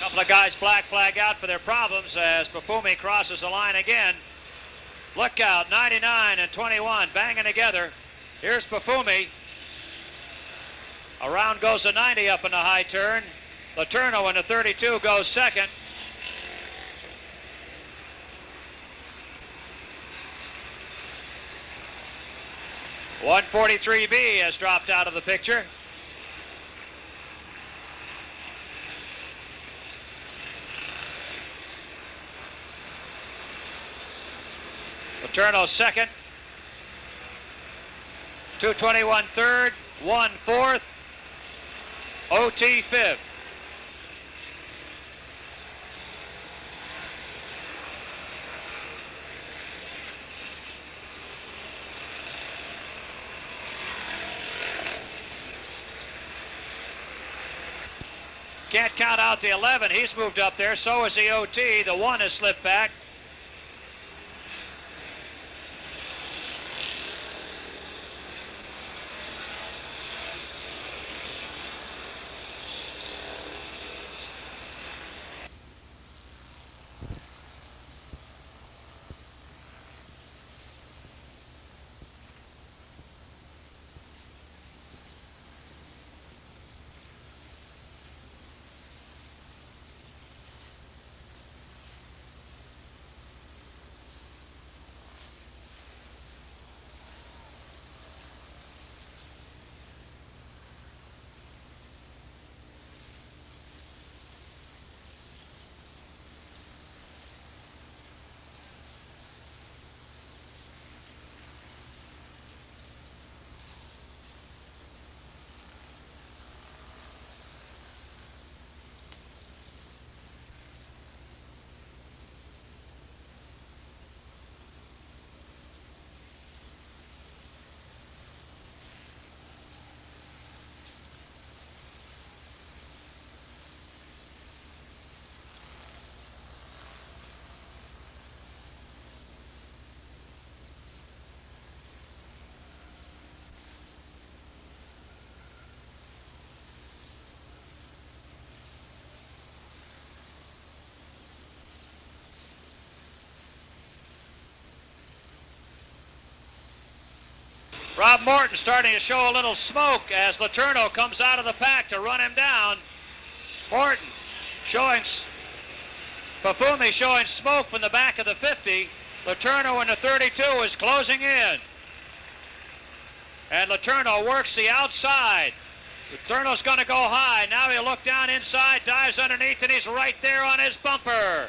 Couple of guys flag out for their problems as Pafumi crosses the line again. Look out, 99 and 21 banging together. Here's Pafumi. Around goes the 90 up in the high turn. Lerno in the 32 goes second. .143B has dropped out of the picture. Lerno second, 221 third, 1 fourth, OT fifth. Can't count out the 11. He's moved up there. So is the OT. The 1 has slipped back. Rob Morton starting to show a little smoke as Lerno comes out of the pack to run him down. Morton showing, Pafumi showing smoke from the back of the 50. Lerno in the 32 is closing in. And Lerno works the outside. Lerno's going to go high. Now he'll look down inside, dives underneath, and he's right there on his bumper.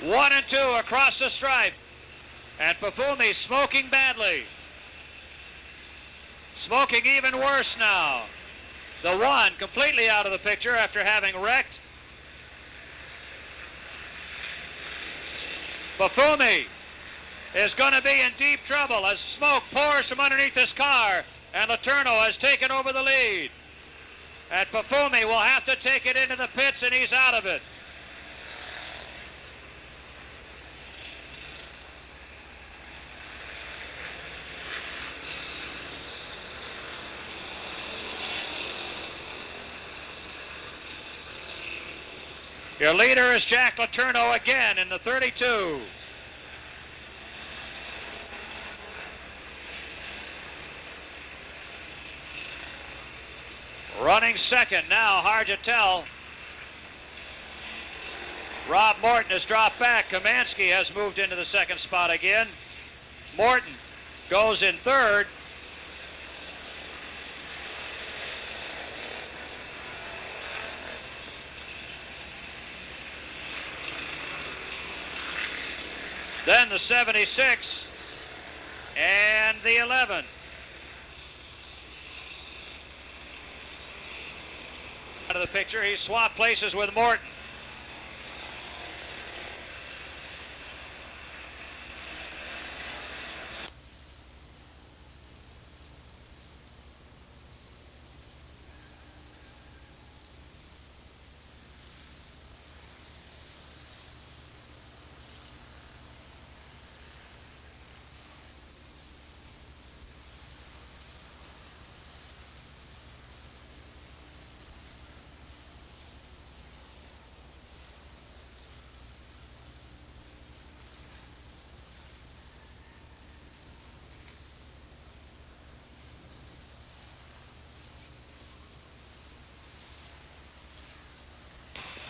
1 and 2 across the stripe. And Pafumi smoking badly. Smoking even worse now. The 1 completely out of the picture after having wrecked. Pafumi is going to be in deep trouble as smoke pours from underneath his car, and Lerno has taken over the lead. And Pafumi will have to take it into the pits, and he's out of it. Your leader is Jack Lerno again in the 32. Running second now, hard to tell. Rob Morton has dropped back. Kamansky has moved into the second spot again. Morton goes in third. Then the 76 and the 11. Out of the picture, he swapped places with Morton.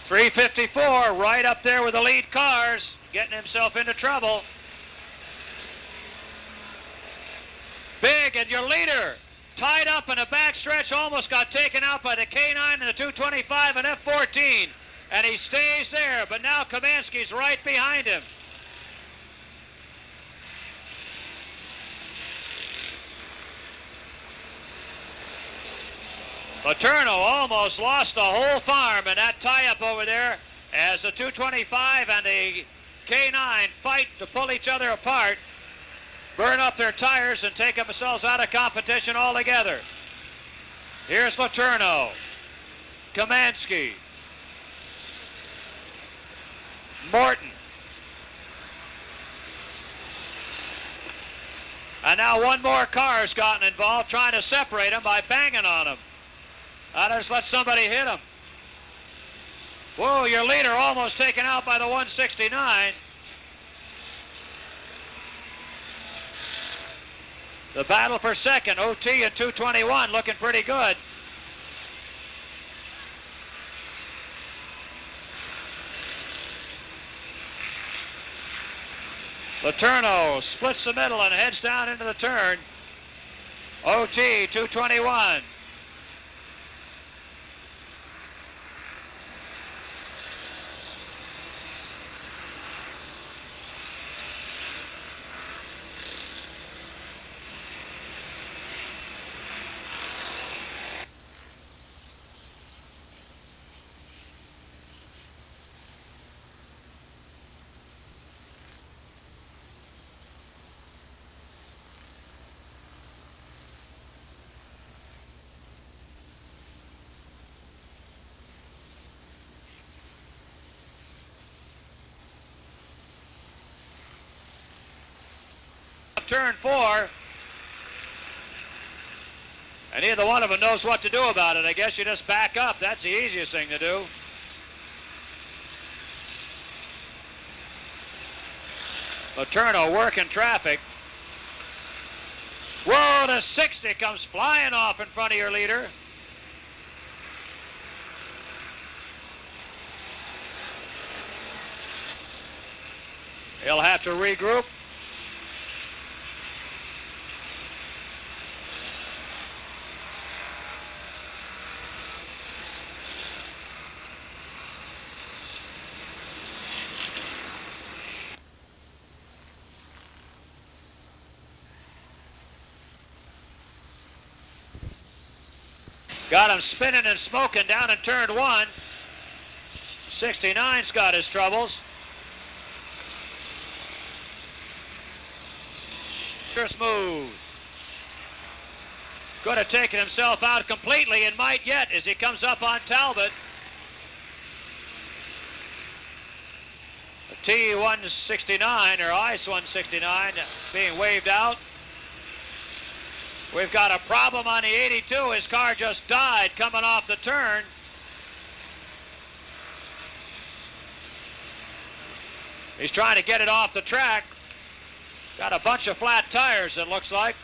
.354, right up there with the lead cars, getting himself into trouble. Big, and your leader, tied up in a backstretch, almost got taken out by the K9 and the 225 and F14, and he stays there, but now Kamansky's right behind him. Lerno almost lost the whole farm in that tie-up over there as the 225 and the K9 fight to pull each other apart, burn up their tires, and take themselves out of competition altogether. Here's Lerno, Kamansky, Morton. And now one more car has gotten involved, trying to separate them by banging on him. Now just let somebody hit him. Whoa, your leader almost taken out by the 169. The battle for second, OT and 221 looking pretty good. Lerno splits the middle and heads down into the turn. OT 221. Turn 4, and neither one of them knows what to do about it. I guess you just back up. That's the easiest thing to do. Lerno working traffic. Whoa, the 60 comes flying off in front of your leader. He'll have to regroup. Got him spinning and smoking down in turn 1. 69's got his troubles. Smooth. Could have taken himself out completely and might yet as he comes up on Talbot. The T169 or ICE 169 being waved out. We've got a problem on the 82. His car just died coming off the turn. He's trying to get it off the track. Got a bunch of flat tires, it looks like.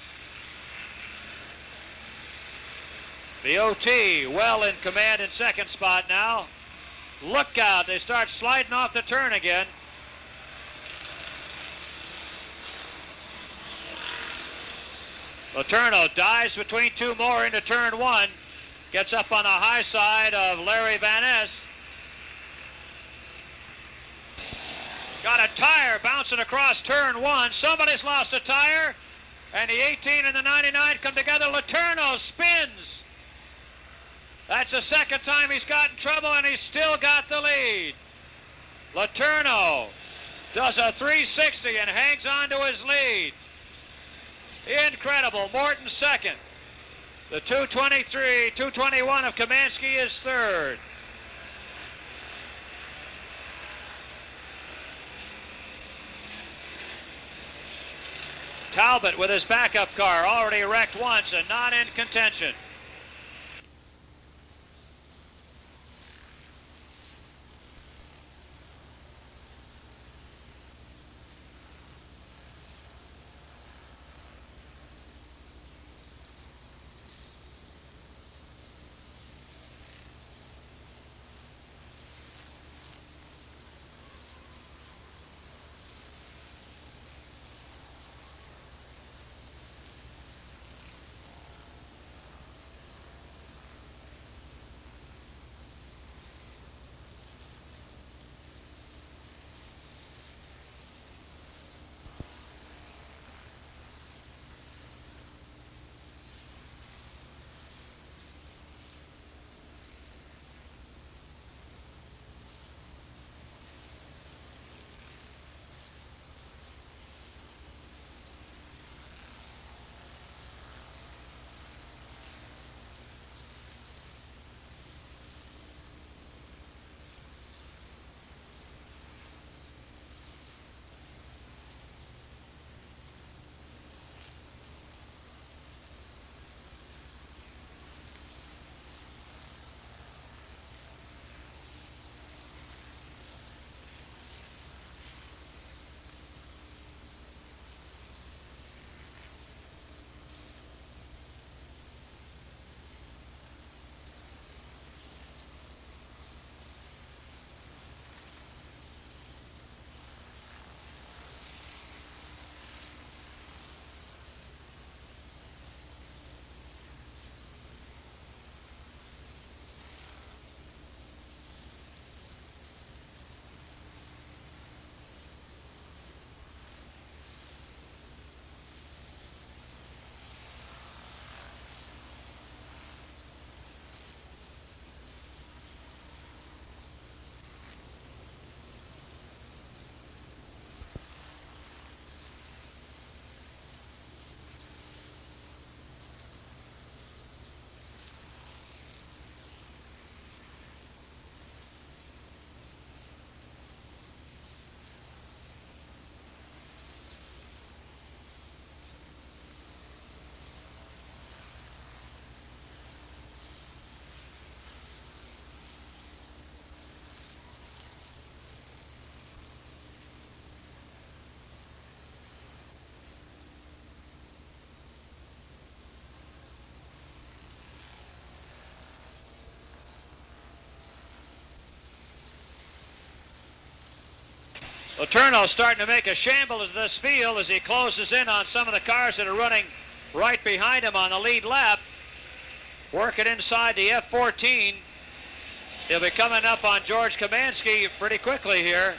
The OT well in command in second spot now. Look out, they start sliding off the turn again. Lerno dives between two more into turn 1. Gets up on the high side of Larry Van Ness. Got a tire bouncing across turn 1. Somebody's lost a tire. And the 18 and the 99 come together. Lerno spins. That's the second time he's got in trouble, and he's still got the lead. Lerno does a 360 and hangs on to his lead. Incredible. Morton second. The 223, 221 of Kamansky is third. Talbot with his backup car already wrecked once and not in contention. Lerno starting to make a shambles of this field as he closes in on some of the cars that are running right behind him on the lead lap. Working inside the F14. He'll be coming up on George Kamansky pretty quickly here.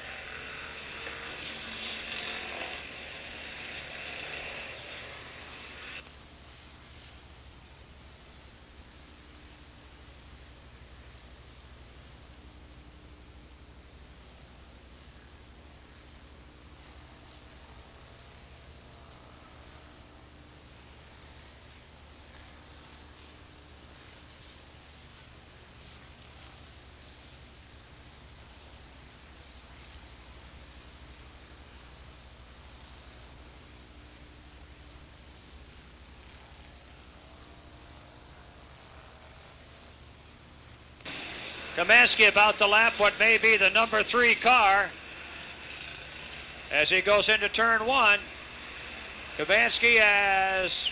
Kamansky about to lap what may be the number 3 car as he goes into turn 1. Kamansky has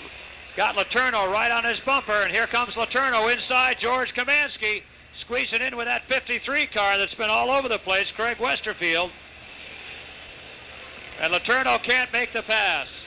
got Lerno right on his bumper, and here comes Lerno inside George Kamansky, squeezing in with that 53 car that's been all over the place, Craig Westerfield. And Lerno can't make the pass.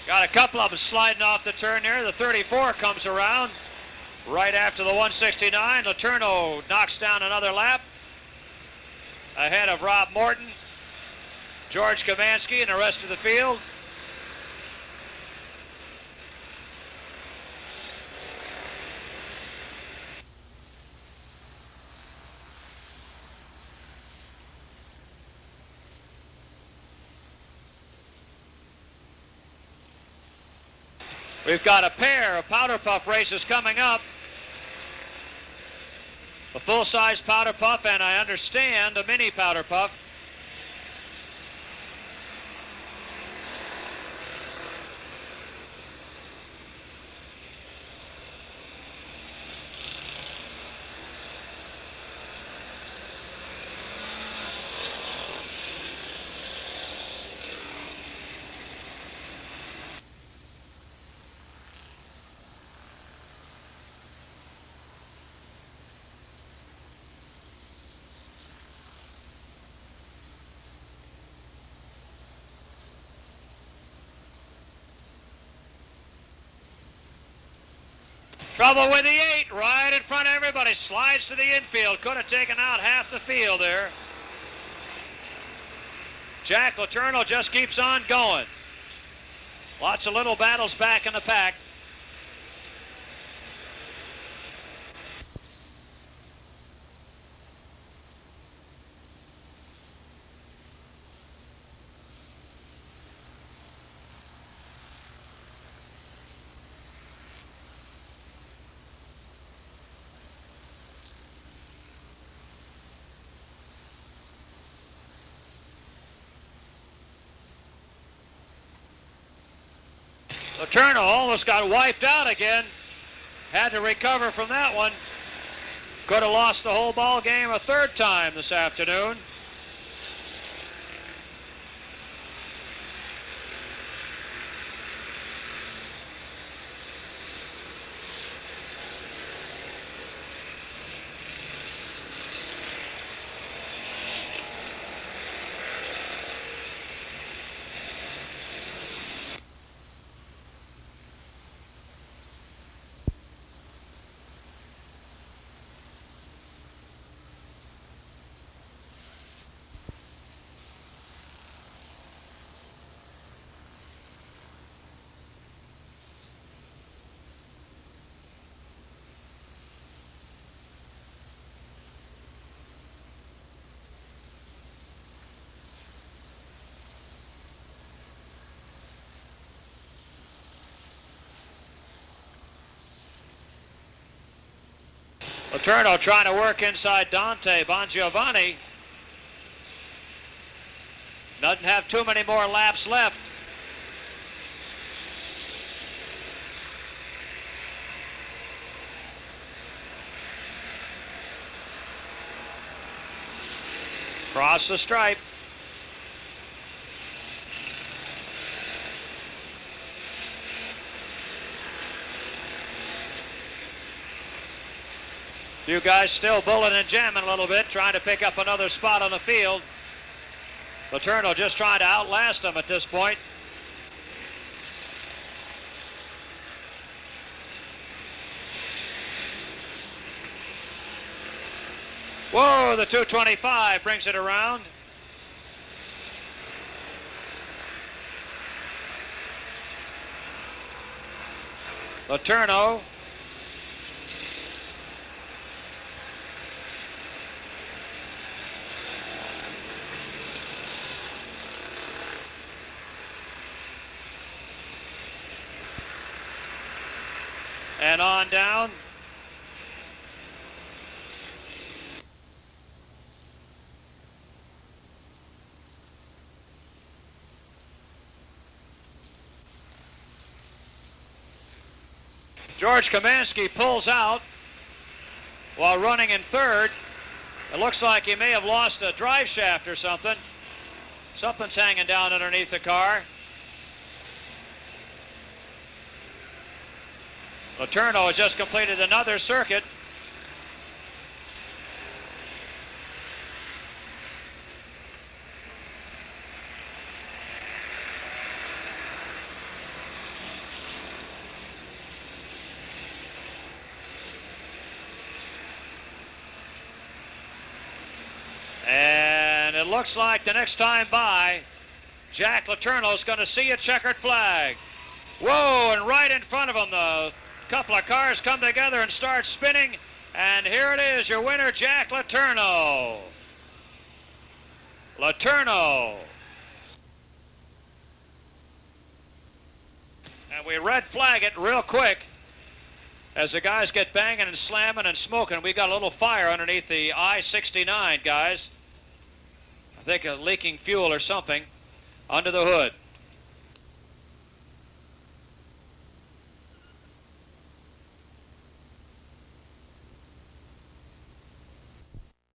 Got a couple of them sliding off the turn there. The 34 comes around right after the 169. Lerno knocks down another lap ahead of Rob Morton, George Kamansky, and the rest of the field. We've got a pair of powder puff races coming up. A full-size powder puff and, I understand, a mini powder puff. Trouble with the 8, right in front of everybody. Slides to the infield. Could have taken out half the field there. Jack Lerno just keeps on going. Lots of little battles back in the pack. Lerno almost got wiped out again. Had to recover from that one. Could have lost the whole ball game a third time this afternoon. Lerno trying to work inside Dante Bongiovanni. Doesn't have too many more laps left. Cross the stripe. You guys still bulling and jamming a little bit, trying to pick up another spot on the field. Lerno just trying to outlast them at this point. Whoa, the 225 brings it around. Lerno. And on down. George Kamansky pulls out while running in third. It looks like he may have lost a drive shaft or something. Something's hanging down underneath the car. Lerno has just completed another circuit. And it looks like the next time by, Jack Lerno is going to see a checkered flag. Whoa, and right in front of him, the couple of cars come together and start spinning, and here it is, your winner, Jack Lerno. And we red flag it real quick as the guys get banging and slamming and smoking. We got a little fire underneath the I-69, guys. I think a leaking fuel or something under the hood.